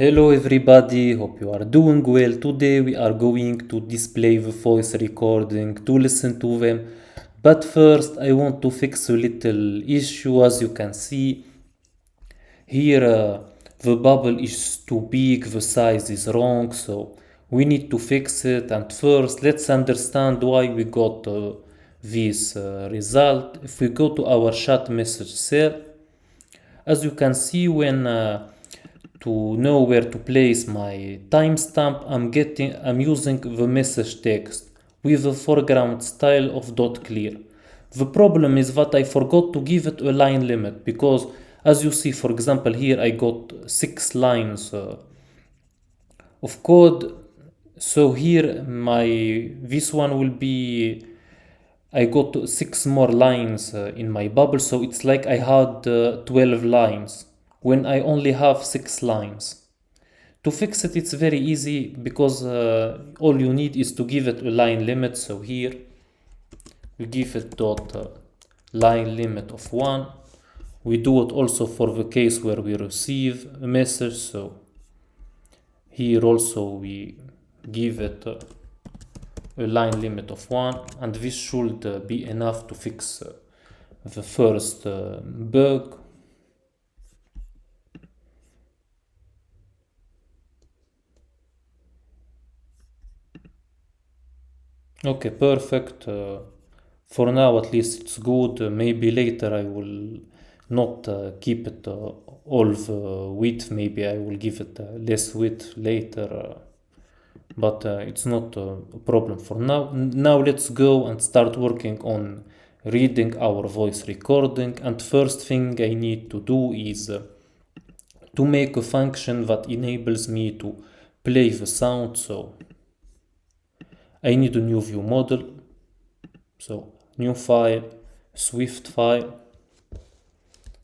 Hello everybody, hope you are doing well. Today we are going to display the voice recording to listen to them. But first I want to fix a little issue. As you can see here, the bubble is too big, the size is wrong, so we need to fix it. And first let's understand why we got this result. If we go to our chat message cell, as you can see, when to know where to place my timestamp, I'm using the message text with the foreground style of dot clear. The problem is that I forgot to give it a line limit, because as you see, for example, here I got 6 lines of code. So here this one will be, I got 6 more lines in my bubble, so it's like I had 12 lines when I only have 6 lines. To fix it, it's very easy, because all you need is to give it a line limit. So here we give it dot line limit of 1. We do it also for the case where we receive a message. So here also we give it a line limit of 1, and this should be enough to fix the first bug. Okay, perfect. For now, at least it's good. Maybe later I will not keep it all the width. Maybe I will give it less width later. But it's not a problem for now. Now let's go and start working on reading our voice recording. And first thing I need to do is to make a function that enables me to play the sound. So I need a new view model. So new file, Swift file,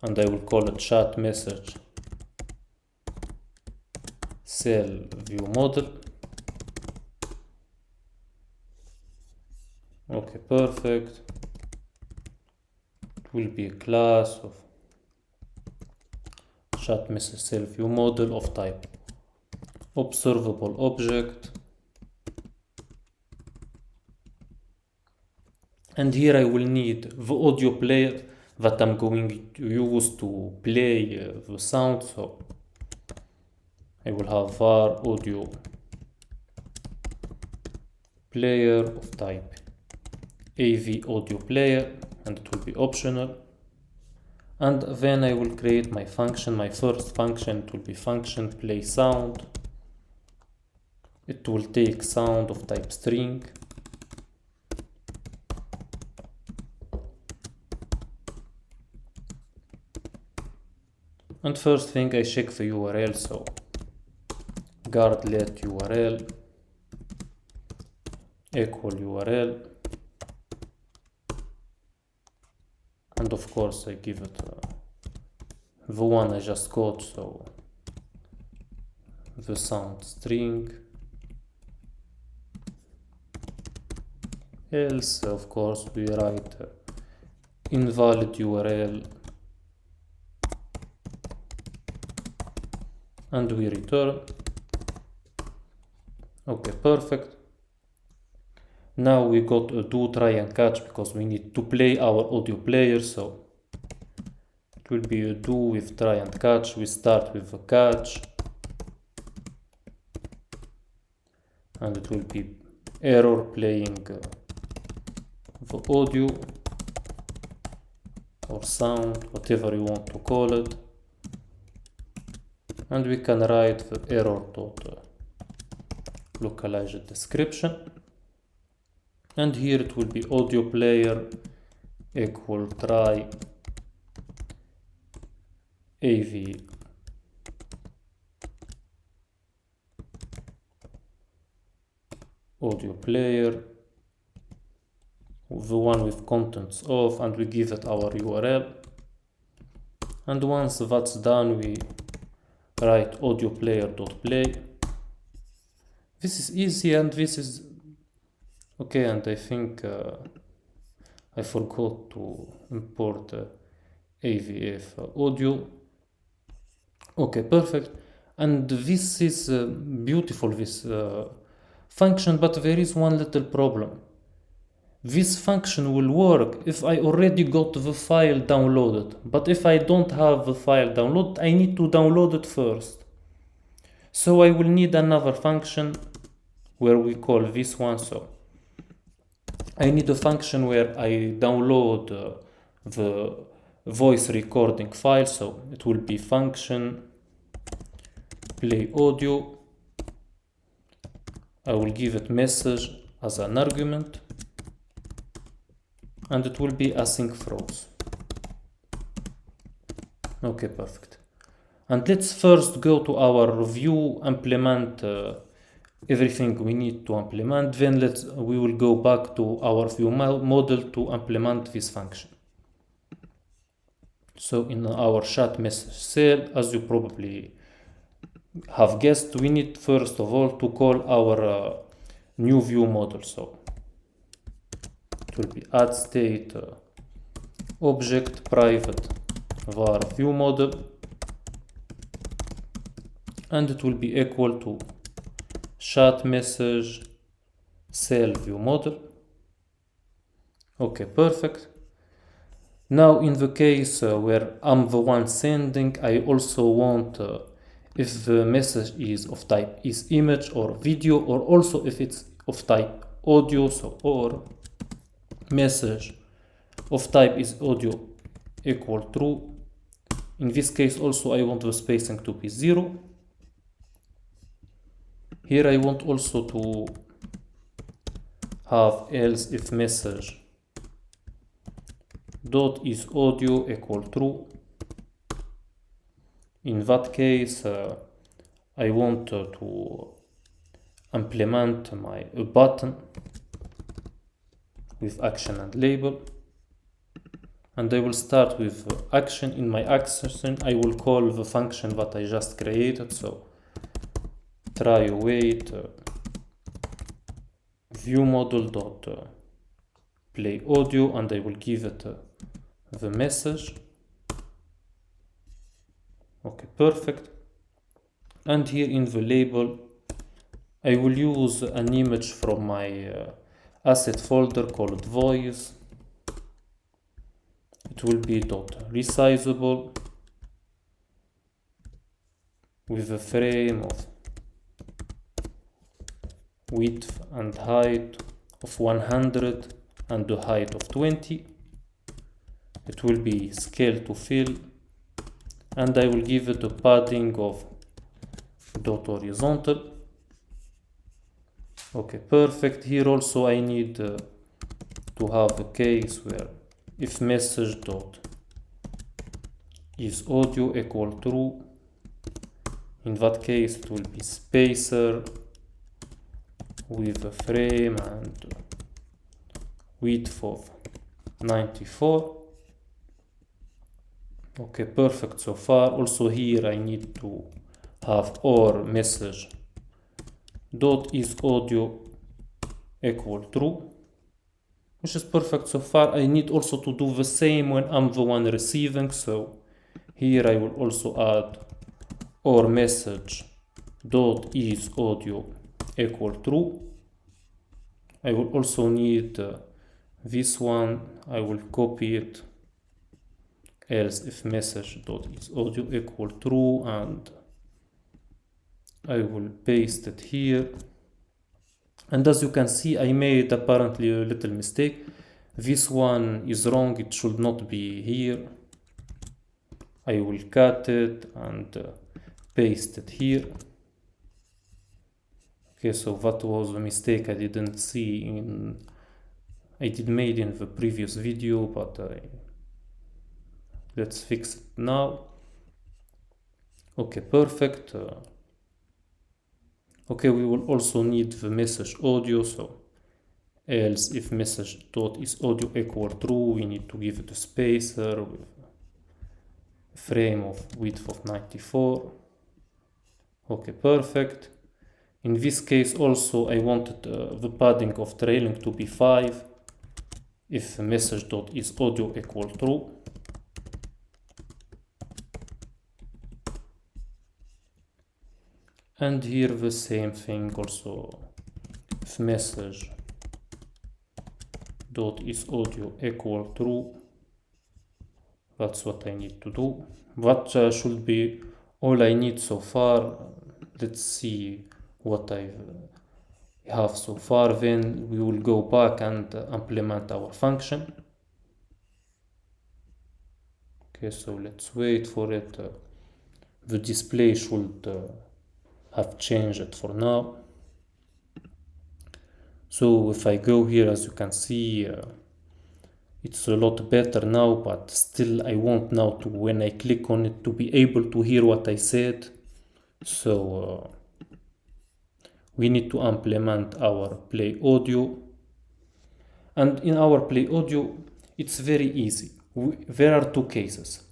and I will call it chat message cell view model. Okay, perfect. It will be a class of chat message cell view model of type observable object. And here I will need the audio player that I'm going to use to play the sound. So I will have var audio player of type AV audio player, and it will be optional. And then I will create my function. My first function, it will be function play sound. It will take sound of type string. And first thing, I check the URL. So guard let URL equal URL, and of course I give it the one I just got, so the sound string. Else, of course, we write invalid URL, and we return. Okay, perfect. Now we got a do try and catch, because we need to play our audio player. So it will be a do with try and catch. We start with a catch, and it will be error playing the audio or sound, whatever you want to call it. And we can write the error dot localized description. And here it will be audio player equal try AV audio player, the one with contents off, and we give it our URL. And once that's done, we write audio player dot play. This is easy, and this is okay. And I think I forgot to import AVF audio. Okay, perfect. And this is beautiful, this function, but there is one little problem. This function will work if I already got the file downloaded, but if I don't have the file downloaded, I need to download it first. So I will need another function where we call this one. So I need a function where I download the voice recording file. So it will be function play audio. I will give it message as an argument, and it will be async throws. Okay, perfect. And let's first go to our view, implement everything we need to implement. Then we will go back to our view model to implement this function. So in our chat message cell, as you probably have guessed, we need first of all to call our new view model. So it will be add state object private var view model, and it will be equal to chat message cell view model. Okay, perfect. Now in the case where I'm the one sending, I also want if the message is of type is image or video, or also if it's of type audio, so or message of type is audio equal true. In this case also I want the spacing to be 0. Here I want also to have else if message dot is audio equal true. In that case I want to implement my button with action and label, and I will start with action. In my action I will call the function that I just created, so try await view model dot play audio, and I will give it the message. Okay, perfect. And here in the label I will use an image from my asset folder called voice. It will be dot resizable with a frame of width and height of 100 and the height of 20. It will be scale to fill, and I will give it a padding of dot horizontal. Okay, perfect. Here also I need to have a case where if message dot is audio equal true, in that case it will be spacer with a frame and width of 94. Okay, perfect so far. Also here I need to have or message dot is audio equal true, which is perfect so far. I need also to do the same when I'm the one receiving, so here I will also add or message dot is audio equal true. I will also need this one. I will copy it, else if message dot is audio equal true, and I will paste it here. And as you can see, I made apparently a little mistake. This one is wrong, it should not be here. I will cut it and paste it here. Okay, so that was a mistake I didn't see I did made in the previous video, but let's fix it now. Okay, perfect. Okay, we will also need the message audio, so else if message dot is audio equal true, we need to give it a spacer with a frame of width of 94. Okay, perfect. In this case also I wanted the padding of trailing to be 5 if message dot is audio equal true. And here the same thing also. If message dot is audio equal true, that's what I need to do. That should be all I need so far. Let's see what I have so far. Then we will go back and implement our function. Okay, so let's wait for it. The display should have changed for now. So if I go here, as you can see, it's a lot better now, but still I want now to, when I click on it, to be able to hear what I said. So we need to implement our play audio. And in our play audio, it's very easy. There are two cases.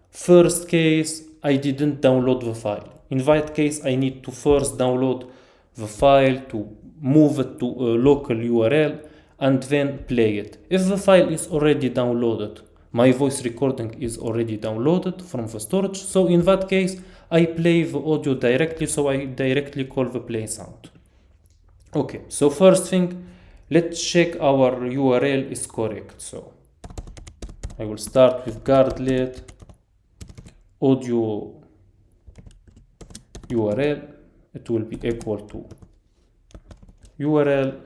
First case, I didn't download the file. In that case, I need to first download the file, to move it to a local URL, and then play it. If the file is already downloaded, my voice recording is already downloaded from the storage, so in that case, I play the audio directly, so I directly call the play sound. Okay, so first thing, let's check our URL is correct. So I will start with guardlet audio URL. It will be equal to URL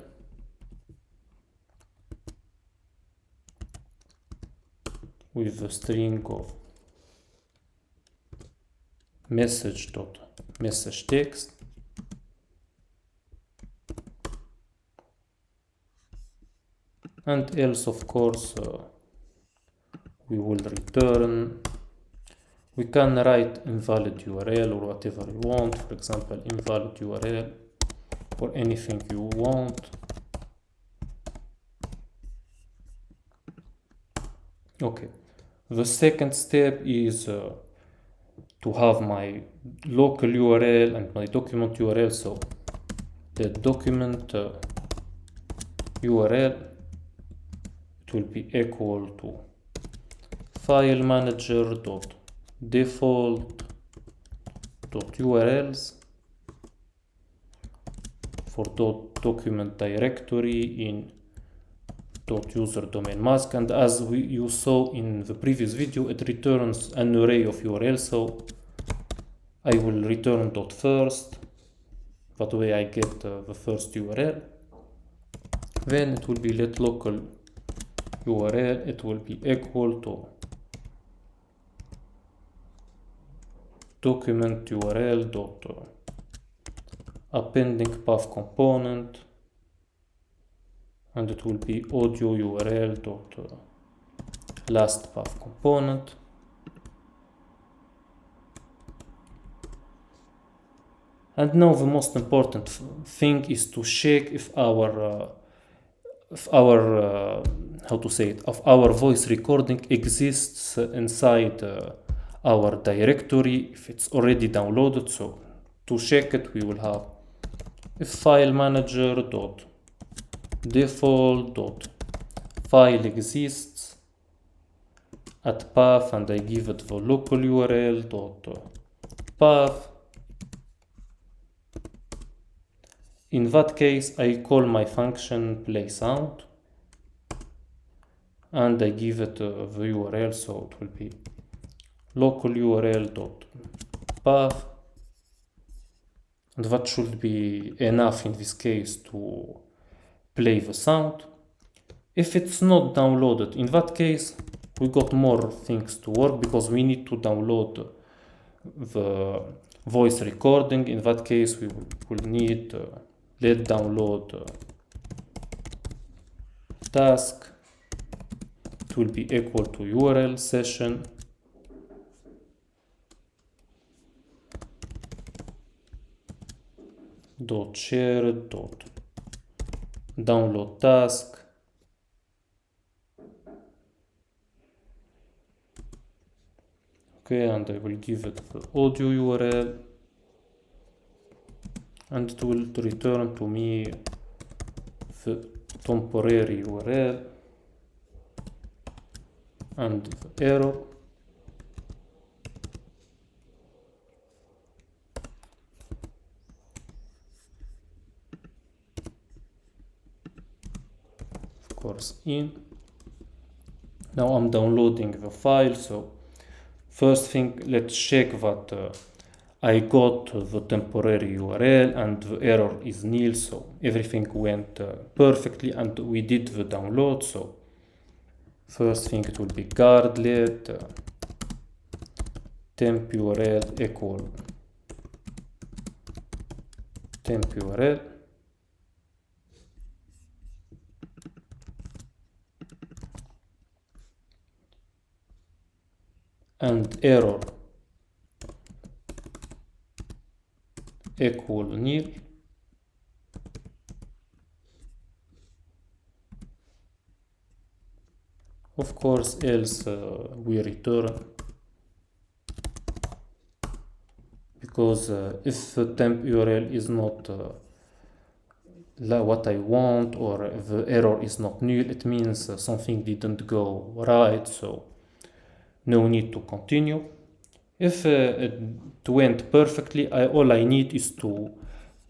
with the string of message.message text, and else, of course, we will return. We can write invalid URL or whatever you want, for example, invalid URL or anything you want. Okay, the second step is to have my local URL and my document URL. So the document URL, it will be equal to file manager dot default dot URLs for document directory in .user domain mask, and as you saw in the previous video, it returns an array of URLs, so I will return .first, that way I get the first URL. Then it will be let local URL, it will be equal to document URL dot appending path component, and it will be audio URL dot last path component. And now the most important thing is to check if our our voice recording exists inside our directory, if it's already downloaded. So to check it, we will have if file manager dot default dot file exists at path, and I give it the local URL dot path. In that case, I call my function play sound and I give it the URL, so it will be local URL dot path, and that should be enough in this case to play the sound. If it's not downloaded, in that case we got more things to work, because we need to download the voice recording. In that case we will need let download task. It will be equal to URL session dot share dot download task. Okay, and I will give it the audio URL, and it will return to me the temporary URL and the error. course in. Now I'm downloading the file, so first thing, let's check that I got the temporary URL and the error is nil, so everything went perfectly and we did the download. So first thing, it will be guardlet temp URL equal temp URL, and error equal nil. Of course, else we return, because if the temp URL is not what I want, or the error is not nil, it means something didn't go right, so no need to continue. If it went perfectly, all I need is to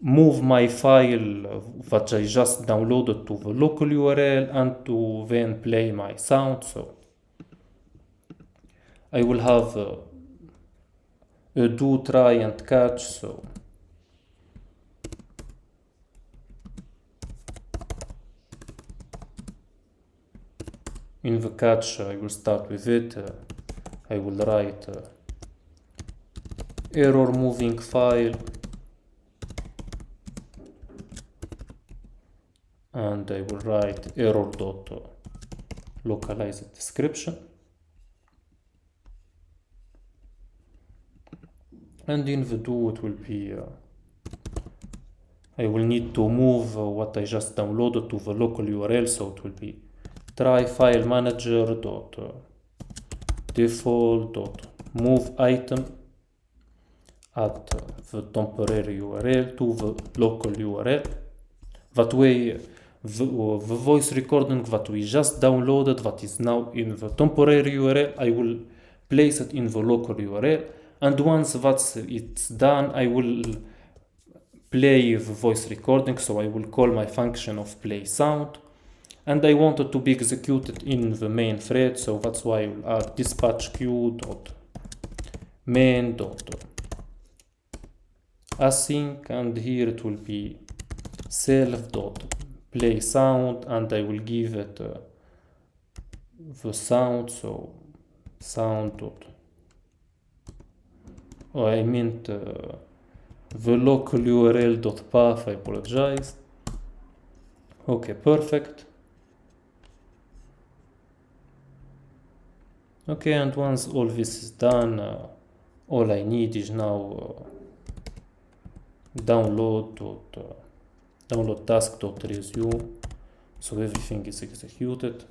move my file that I just downloaded to the local URL and to then play my sound. So I will have a do, try and catch. So in the catch, I will start with it. I will write error moving file, and I will write error.localized description. And in the do, it will be I will need to move what I just downloaded to the local URL, so it will be try file manager dot default dot move item at the temporary URL to the local URL. That way the voice recording that we just downloaded, that is now in the temporary URL, I will place it in the local URL, and once it's done, I will play the voice recording. So I will call my function of play sound, and I want it to be executed in the main thread, so that's why I will add dispatch queue dot main dot async, and here it will be self dot play sound, and I will give it the sound, so sound dot, oh, I meant the local URL dot path, I apologize. Okay, perfect. Okay, and once all this is done, all I need is now download task.resume, so everything is executed,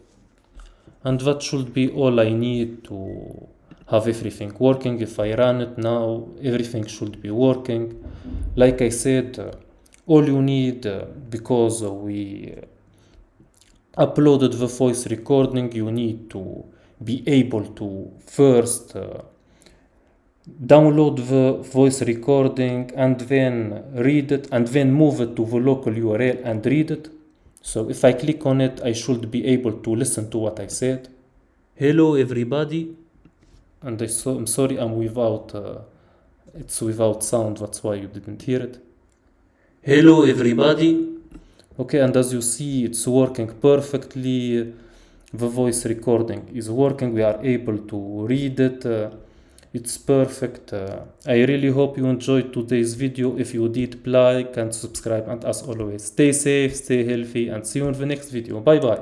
and that should be all I need to have everything working. If I run it now, everything should be working. Like I said, all you need, because we uploaded the voice recording, you need to be able to first download the voice recording and then read it, and then move it to the local URL and read it. So if I click on it, I should be able to listen to what I said. Hello everybody, and I'm sorry, I'm without it's without sound, that's why you didn't hear it. Hello everybody. Okay, and as you see, it's working perfectly. The voice recording is working, we are able to read it. It's perfect. I really hope you enjoyed today's video. If you did, like and subscribe, and as always, stay safe, stay healthy, and see you in the next video. Bye bye.